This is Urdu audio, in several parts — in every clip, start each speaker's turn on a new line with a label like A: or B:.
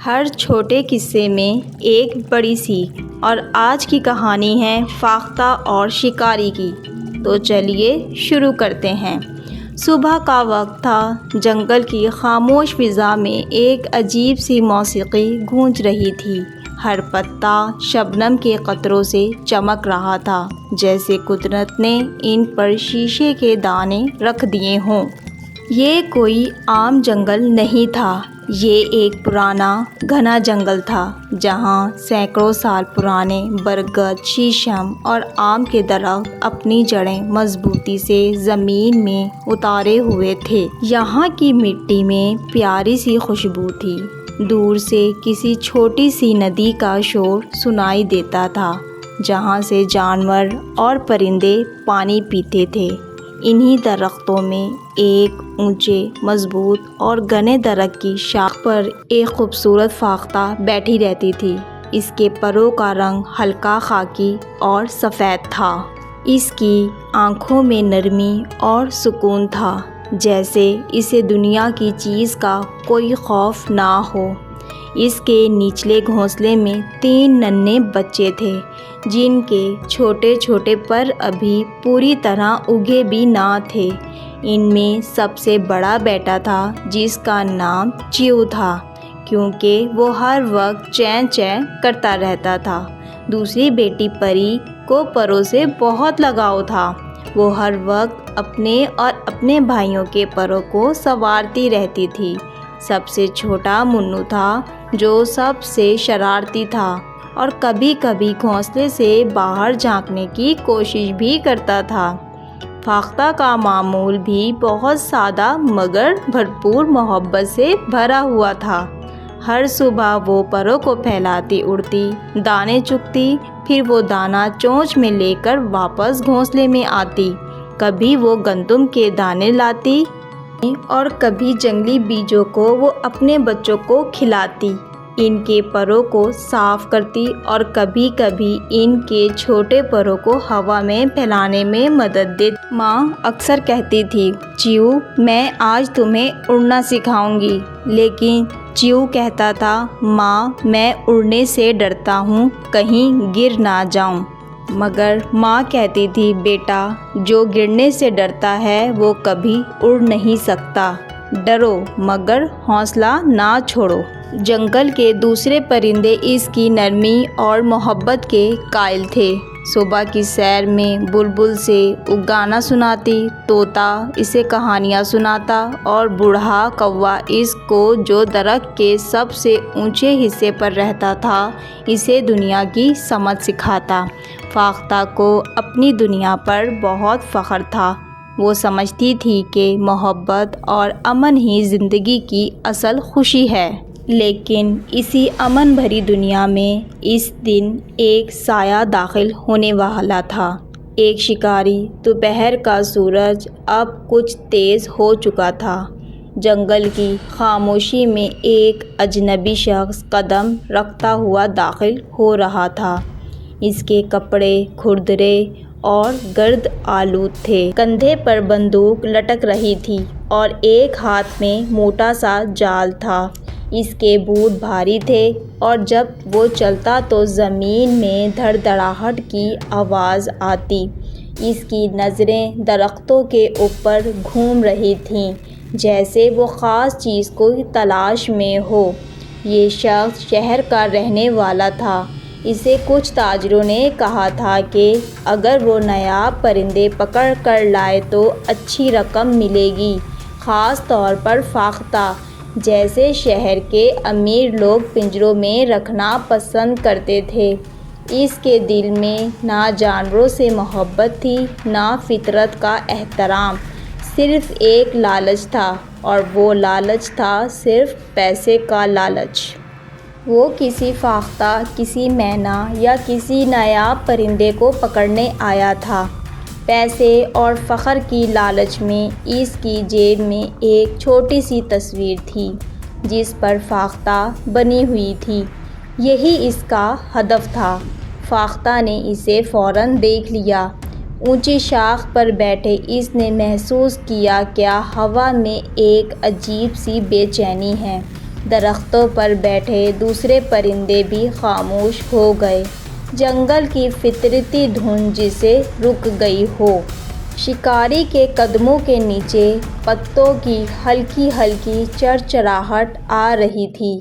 A: ہر چھوٹے قصے میں ایک بڑی سیکھ، اور آج کی کہانی ہے فاختہ اور شکاری کی۔ تو چلیے شروع کرتے ہیں۔ صبح کا وقت تھا۔ جنگل کی خاموش فضا میں ایک عجیب سی موسیقی گونج رہی تھی۔ ہر پتا شبنم کے قطروں سے چمک رہا تھا، جیسے قدرت نے ان پر شیشے کے دانے رکھ دیے ہوں۔ یہ کوئی عام جنگل نہیں تھا، یہ ایک پرانا گھنا جنگل تھا، جہاں سینکڑوں سال پرانے برگد، شیشم اور آم کے درخت اپنی جڑیں مضبوطی سے زمین میں اتارے ہوئے تھے۔ یہاں کی مٹی میں پیاری سی خوشبو تھی۔ دور سے کسی چھوٹی سی ندی کا شور سنائی دیتا تھا، جہاں سے جانور اور پرندے پانی پیتے تھے۔ انہی درختوں میں ایک اونچے، مضبوط اور گھنے درخت کی شاخ پر ایک خوبصورت فاختہ بیٹھی رہتی تھی۔ اس کے پروں کا رنگ ہلکا خاکی اور سفید تھا۔ اس کی آنکھوں میں نرمی اور سکون تھا، جیسے اسے دنیا کی چیز کا کوئی خوف نہ ہو۔ اس کے نچلے گھونسلے میں 3 ننھے بچے تھے، جن کے چھوٹے چھوٹے پر ابھی پوری طرح اگے بھی نہ تھے۔ ان میں سب سے بڑا بیٹا تھا، جس کا نام چیو تھا، کیونکہ وہ ہر وقت چین چین کرتا رہتا تھا۔ دوسری بیٹی پری کو پروں سے بہت لگاؤ تھا۔ وہ ہر وقت اپنے اور اپنے بھائیوں کے پروں کو سنوارتی رہتی تھی۔ سب سے چھوٹا منو تھا، جو سب سے شرارتی تھا اور کبھی کبھی گھونسلے سے باہر جھانکنے کی کوشش بھی کرتا تھا۔ فاختہ کا معمول بھی بہت سادہ مگر بھرپور محبت سے بھرا ہوا تھا۔ ہر صبح وہ پروں کو پھیلاتی اڑتی، دانے چگتی، پھر وہ دانہ چونچ میں لے کر واپس گھونسلے میں آتی۔ کبھی وہ گندم کے دانے لاتی اور کبھی جنگلی بیجوں کو وہ اپنے بچوں کو کھلاتی۔ ان کے پروں کو صاف کرتی اور کبھی کبھی ان کے چھوٹے پروں کو ہوا میں پھیلانے میں مدد دیتی۔ ماں اکثر کہتی تھی، چیو، میں آج تمہیں اڑنا سکھاؤں گی، لیکن چیو کہتا تھا، ماں، میں اڑنے سے ڈرتا ہوں، کہیں گر نہ جاؤں۔ مگر ماں کہتی تھی، بیٹا، جو گرنے سے ڈرتا ہے وہ کبھی اڑ نہیں سکتا۔ ڈرو مگر حوصلہ نہ چھوڑو۔ جنگل کے دوسرے پرندے اس کی نرمی اور محبت کے قائل تھے۔ صبح کی سیر میں بلبل سے گانا سناتی، طوطا اسے کہانیاں سناتا اور بوڑھا کوا اس کو، جو درخت کے سب سے اونچے حصے پر رہتا تھا، اسے دنیا کی سمجھ سکھاتا۔ فاختہ کو اپنی دنیا پر بہت فخر تھا۔ وہ سمجھتی تھی کہ محبت اور امن ہی زندگی کی اصل خوشی ہے۔ لیکن اسی امن بھری دنیا میں اس دن ایک سایہ داخل ہونے والا تھا۔ ایک شکاری۔ دوپہر کا سورج اب کچھ تیز ہو چکا تھا۔ جنگل کی خاموشی میں ایک اجنبی شخص قدم رکھتا ہوا داخل ہو رہا تھا۔ اس کے کپڑے کھردرے اور گرد آلود تھے۔ کندھے پر بندوق لٹک رہی تھی اور ایک ہاتھ میں موٹا سا جال تھا۔ اس کے بوٹ بھاری تھے اور جب وہ چلتا تو زمین میں دھڑ دھڑاہٹ کی آواز آتی۔ اس کی نظریں درختوں کے اوپر گھوم رہی تھیں، جیسے وہ خاص چیز کی تلاش میں ہو۔ یہ شخص شہر کا رہنے والا تھا۔ اسے کچھ تاجروں نے کہا تھا کہ اگر وہ نایاب پرندے پکڑ کر لائے تو اچھی رقم ملے گی، خاص طور پر فاختہ، جسے شہر کے امیر لوگ پنجروں میں رکھنا پسند کرتے تھے۔ اس کے دل میں نہ جانوروں سے محبت تھی، نہ فطرت کا احترام، صرف ایک لالچ تھا، اور وہ لالچ تھا صرف پیسے کا لالچ۔ وہ کسی فاختہ، کسی مینا یا کسی نایاب پرندے کو پکڑنے آیا تھا۔ پیسے اور فخر کی لالچ میں اس کی جیب میں ایک چھوٹی سی تصویر تھی، جس پر فاختہ بنی ہوئی تھی۔ یہی اس کا ہدف تھا۔ فاختہ نے اسے فوراً دیکھ لیا۔ اونچی شاخ پر بیٹھے اس نے محسوس کیا کہ ہوا میں ایک عجیب سی بے چینی ہے۔ درختوں پر بیٹھے دوسرے پرندے بھی خاموش ہو گئے، جنگل کی فطرتی دھن جسے رک گئی ہو۔ شکاری کے قدموں کے نیچے پتوں کی ہلکی ہلکی چرچراہٹ آ رہی تھی۔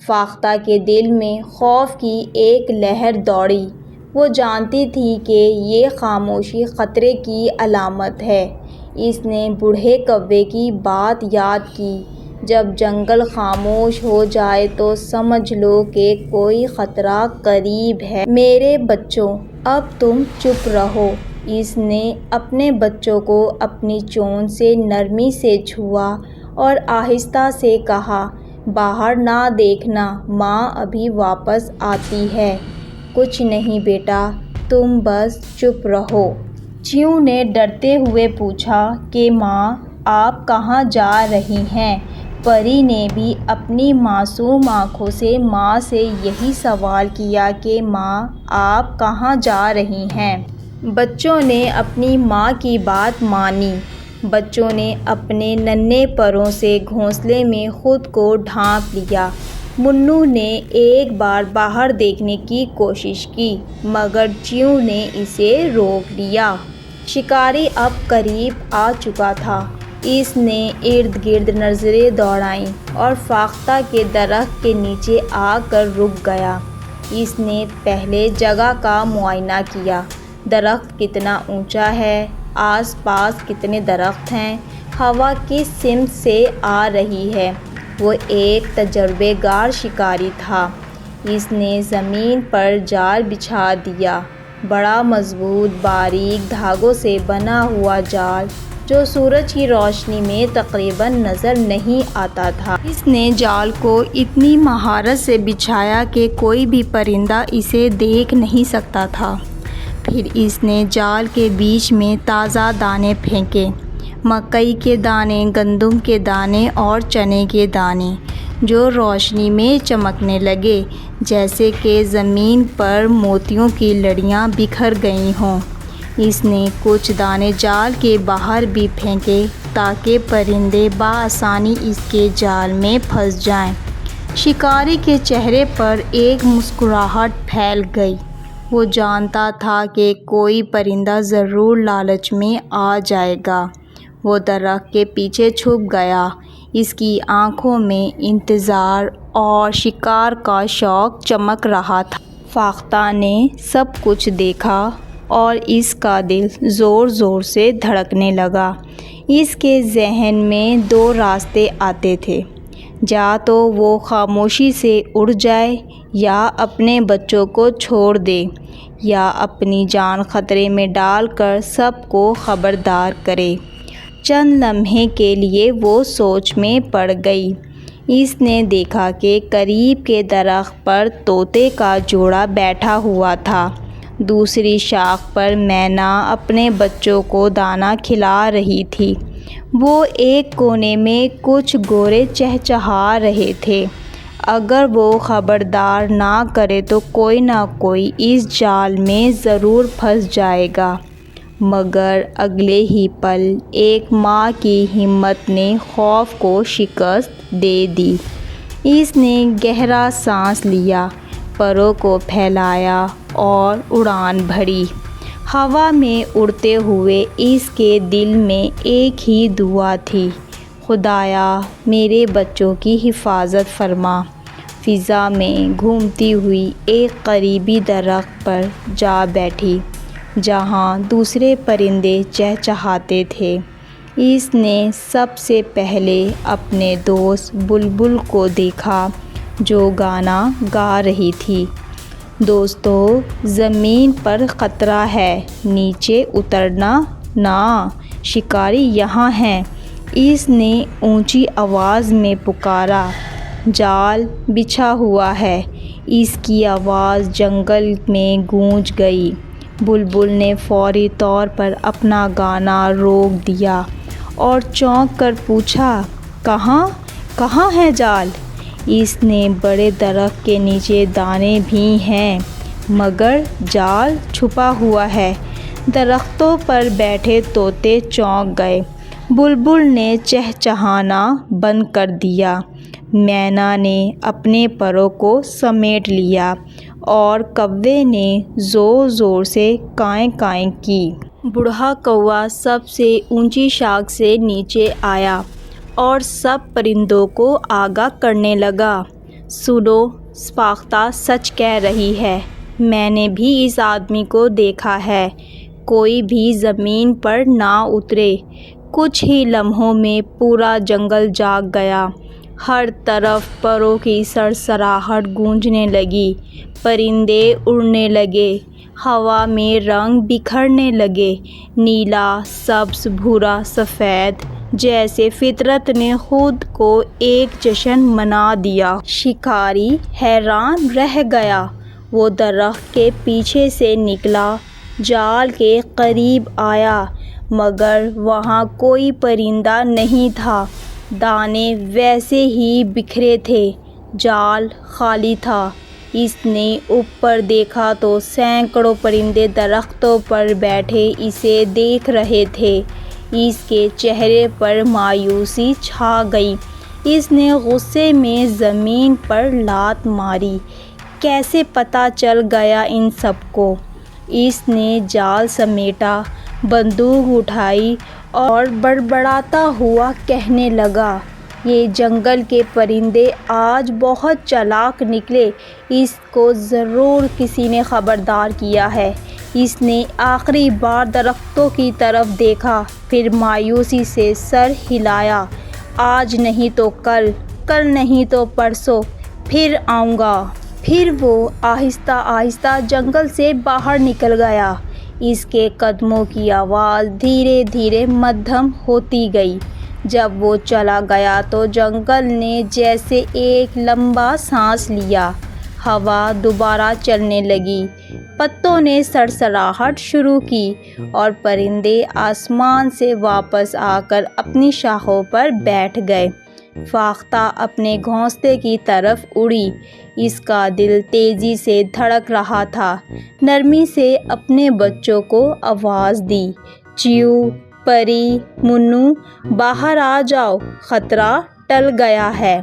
A: فاختہ کے دل میں خوف کی ایک لہر دوڑی۔ وہ جانتی تھی کہ یہ خاموشی خطرے کی علامت ہے۔ اس نے بوڑھے کوے کی بات یاد کی، جب جنگل خاموش ہو جائے تو سمجھ لو کہ کوئی خطرہ قریب ہے۔ میرے بچوں، اب تم چپ رہو۔ اس نے اپنے بچوں کو اپنی چونچ سے نرمی سے چھوا اور آہستہ سے کہا، باہر نہ دیکھنا، ماں ابھی واپس آتی ہے۔ کچھ نہیں بیٹا، تم بس چپ رہو۔ چیوں نے ڈرتے ہوئے پوچھا کہ ماں، آپ کہاں جا رہی ہیں؟ پری نے بھی اپنی معصوم آنکھوں سے ماں سے یہی سوال کیا کہ ماں، آپ کہاں جا رہی ہیں؟ بچوں نے اپنی ماں کی بات مانی۔ بچوں نے اپنے ننھے پروں سے گھونسلے میں خود کو ڈھانپ لیا۔ منو نے ایک بار باہر دیکھنے کی کوشش کی، مگر چیوں نے اسے روک لیا۔ شکاری اب قریب آ چکا تھا۔ اس نے ارد گرد نظریں دوڑائیں اور فاختہ کے درخت کے نیچے آ کر رک گیا۔ اس نے پہلے جگہ کا معائنہ کیا۔ درخت کتنا اونچا ہے، آس پاس کتنے درخت ہیں، ہوا کس سمت سے آ رہی ہے۔ وہ ایک تجربہ کار شکاری تھا۔ اس نے زمین پر جال بچھا دیا، بڑا مضبوط باریک دھاگوں سے بنا ہوا جال جو سورج کی روشنی میں تقریباً نظر نہیں آتا تھا۔ اس نے جال کو اتنی مہارت سے بچھایا کہ کوئی بھی پرندہ اسے دیکھ نہیں سکتا تھا۔ پھر اس نے جال کے بیچ میں تازہ دانے پھینکے، مکئی کے دانے، گندم کے دانے اور چنے کے دانے، جو روشنی میں چمکنے لگے جیسے کہ زمین پر موتیوں کی لڑیاں بکھر گئی ہوں۔ اس نے کچھ دانے جال کے باہر بھی پھینکے تاکہ پرندے بآسانی اس کے جال میں پھنس جائیں۔ شکاری کے چہرے پر ایک مسکراہٹ پھیل گئی۔ وہ جانتا تھا کہ کوئی پرندہ ضرور لالچ میں آ جائے گا۔ وہ درخت کے پیچھے چھپ گیا۔ اس کی آنکھوں میں انتظار اور شکار کا شوق چمک رہا تھا۔ فاختہ نے سب کچھ دیکھا اور اس کا دل زور زور سے دھڑکنے لگا۔ اس کے ذہن میں دو راستے آتے تھے، یا تو وہ خاموشی سے اڑ جائے یا اپنے بچوں کو چھوڑ دے، یا اپنی جان خطرے میں ڈال کر سب کو خبردار کرے۔ چند لمحے کے لیے وہ سوچ میں پڑ گئی۔ اس نے دیکھا کہ قریب کے درخت پر طوطے کا جوڑا بیٹھا ہوا تھا۔ دوسری شاخ پر مینا اپنے بچوں کو دانہ کھلا رہی تھی۔ وہ ایک کونے میں کچھ گورے چہچہا رہے تھے۔ اگر وہ خبردار نہ کرے تو کوئی نہ کوئی اس جال میں ضرور پھنس جائے گا۔ مگر اگلے ہی پل ایک ماں کی ہمت نے خوف کو شکست دے دی۔ اس نے گہرا سانس لیا، پروں کو پھیلایا اور اڑان بھری۔ ہوا میں اڑتے ہوئے اس کے دل میں ایک ہی دعا تھی، خدایا میرے بچوں کی حفاظت فرما۔ فضا میں گھومتی ہوئی ایک قریبی درخت پر جا بیٹھی جہاں دوسرے پرندے چہچہاتے تھے۔ اس نے سب سے پہلے اپنے دوست بلبل کو دیکھا جو گانا گا رہی تھی، دوستو زمین پر خطرہ ہے، نیچے اترنا نہ، شکاری یہاں ہیں۔ اس نے اونچی آواز میں پکارا۔ جال بچھا ہوا ہے۔ اس کی آواز جنگل میں گونج گئی۔ بلبل نے فوری طور پر اپنا گانا روک دیا اور چونک کر پوچھا، کہاں ہے جال؟ اس نے بڑے درخت کے نیچے دانے بھی ہیں، مگر جال چھپا ہوا ہے۔ درختوں پر بیٹھے طوطے چونک گئے۔ بلبل نے چہچہانا بند کر دیا۔ مینا نے اپنے پروں کو سمیٹ لیا اور کوے نے زور زور سے کائیں کائیں کی۔ بوڑھا کوا سب سے اونچی شاخ سے نیچے آیا اور سب پرندوں کو آگاہ کرنے لگا۔ سنو، فاختہ سچ کہہ رہی ہے، میں نے بھی اس آدمی کو دیکھا ہے۔ کوئی بھی زمین پر نہ اترے۔ کچھ ہی لمحوں میں پورا جنگل جاگ گیا۔ ہر طرف پروں کی سرسراہٹ گونجنے لگی، پرندے اڑنے لگے، ہوا میں رنگ بکھرنے لگے، نیلا، سبز، بھورا، سفید، جیسے فطرت نے خود کو ایک جشن منا دیا۔ شکاری حیران رہ گیا۔ وہ درخت کے پیچھے سے نکلا، جال کے قریب آیا، مگر وہاں کوئی پرندہ نہیں تھا۔ دانے ویسے ہی بکھرے تھے، جال خالی تھا۔ اس نے اوپر دیکھا تو سینکڑوں پرندے درختوں پر بیٹھے اسے دیکھ رہے تھے۔ اس کے چہرے پر مایوسی چھا گئی۔ اس نے غصے میں زمین پر لات ماری۔ کیسے پتہ چل گیا ان سب کو؟ اس نے جال سمیٹا، بندوق اٹھائی اور بڑبڑاتا ہوا کہنے لگا، یہ جنگل کے پرندے آج بہت چالاک نکلے، اس کو ضرور کسی نے خبردار کیا ہے۔ اس نے آخری بار درختوں کی طرف دیکھا، پھر مایوسی سے سر ہلایا۔ آج نہیں تو کل، کل نہیں تو پرسوں، پھر آؤں گا۔ پھر وہ آہستہ آہستہ جنگل سے باہر نکل گیا۔ اس کے قدموں کی آواز دھیرے دھیرے مدھم ہوتی گئی۔ جب وہ چلا گیا تو جنگل نے جیسے ایک لمبا سانس لیا۔ ہوا دوبارہ چلنے لگی، پتوں نے سرسراہٹ شروع کی اور پرندے آسمان سے واپس آ کر اپنی شاخوں پر بیٹھ گئے۔ فاختہ اپنے گھونسلے کی طرف اڑی۔ اس کا دل تیزی سے دھڑک رہا تھا۔ نرمی سے اپنے بچوں کو آواز دی، چیو، پری، منو، باہر آ جاؤ، خطرہ ٹل گیا ہے۔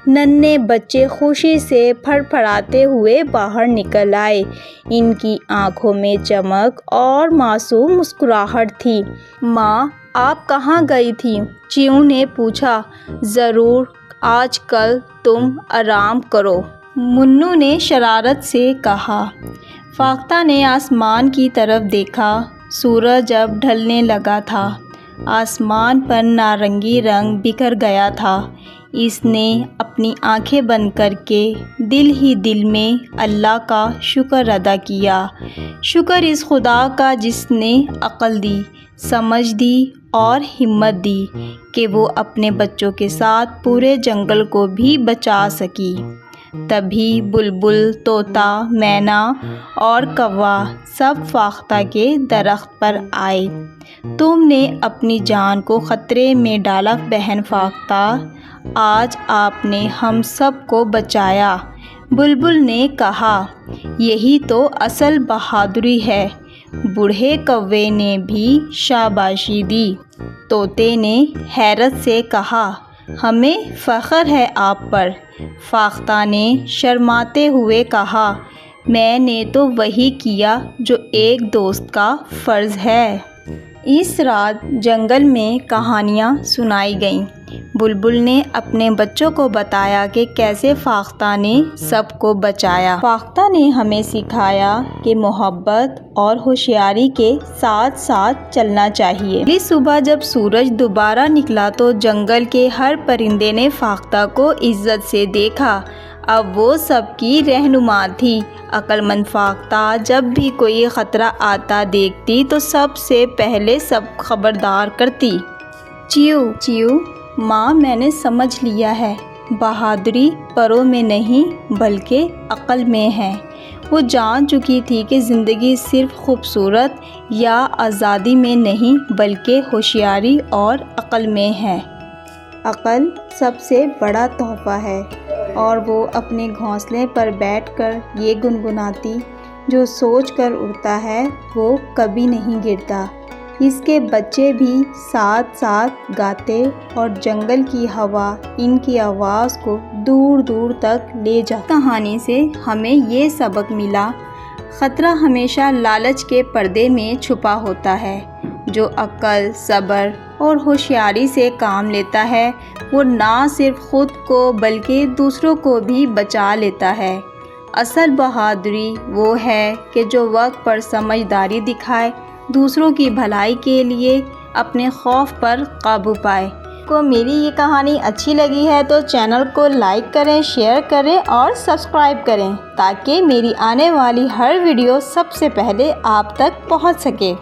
A: ننھے بچے خوشی سے پھڑپھڑاتے ہوئے باہر نکل آئے۔ ان کی آنکھوں میں چمک اور معصوم مسکراہٹ تھی۔ ماں، آپ کہاں گئی تھیں؟ چیو نے پوچھا۔ ضرور، آج کل تم آرام کرو، منو نے شرارت سے کہا۔ فاختہ نے آسمان کی طرف دیکھا۔ سورج اب ڈھلنے لگا تھا۔ آسمان پر نارنگی رنگ بکھر گیا تھا۔ اس نے اپنی آنکھیں بند کر کے دل ہی دل میں اللہ کا شکر ادا کیا۔ شکر اس خدا کا جس نے عقل دی، سمجھ دی اور ہمت دی کہ وہ اپنے بچوں کے ساتھ پورے جنگل کو بھی بچا سکی۔ تبھی بلبل، طوطا، مینا اور کوا سب فاختہ کے درخت پر آئے۔ تم نے اپنی جان کو خطرے میں ڈالا بہن فاختہ، آج آپ نے ہم سب کو بچایا۔ بلبل نے کہا، یہی تو اصل بہادری ہے۔ بوڑھے کوے نے بھی شاباشی دی۔ طوطے نے حیرت سے کہا، ہمیں فخر ہے آپ پر۔ فاختہ نے شرماتے ہوئے کہا، میں نے تو وہی کیا جو ایک دوست کا فرض ہے۔ اس رات جنگل میں کہانیاں سنائی گئیں۔ بلبل نے اپنے بچوں کو بتایا کہ کیسے فاختہ نے سب کو بچایا۔ فاختہ نے ہمیں سکھایا کہ محبت اور ہوشیاری کے ساتھ ساتھ چلنا چاہیے۔ اگلی صبح جب سورج دوبارہ نکلا تو جنگل کے ہر پرندے نے فاختہ کو عزت سے دیکھا۔ اب وہ سب کی رہنما تھی۔ عقل مند فاختہ جب بھی کوئی خطرہ آتا دیکھتی تو سب سے پہلے سب خبردار کرتی۔ چیو، چیو، ماں، میں نے سمجھ لیا ہے، بہادری پروں میں نہیں بلکہ عقل میں ہے۔ وہ جان چکی تھی کہ زندگی صرف خوبصورت یا آزادی میں نہیں بلکہ ہوشیاری اور عقل میں ہے۔ عقل سب سے بڑا تحفہ ہے، اور وہ اپنے گھونسلے پر بیٹھ کر یہ گنگناتی، جو سوچ کر اڑتا ہے وہ کبھی نہیں گرتا، اس کے بچے بھی ساتھ ساتھ گاتے اور جنگل کی ہوا ان کی آواز کو دور دور تک لے جاتی۔ کہانی سے ہمیں یہ سبق ملا، خطرہ ہمیشہ لالچ کے پردے میں چھپا ہوتا ہے۔ جو عقل، صبر اور ہوشیاری سے کام لیتا ہے وہ نہ صرف خود کو بلکہ دوسروں کو بھی بچا لیتا ہے۔ اصل بہادری وہ ہے کہ جو وقت پر سمجھداری دکھائے، دوسروں کی بھلائی کے لیے اپنے خوف پر قابو پائے۔ کو میری یہ کہانی اچھی لگی ہے تو چینل کو لائک کریں، شیئر کریں اور سبسکرائب کریں تاکہ میری آنے والی ہر ویڈیو سب سے پہلے آپ تک پہنچ سکے۔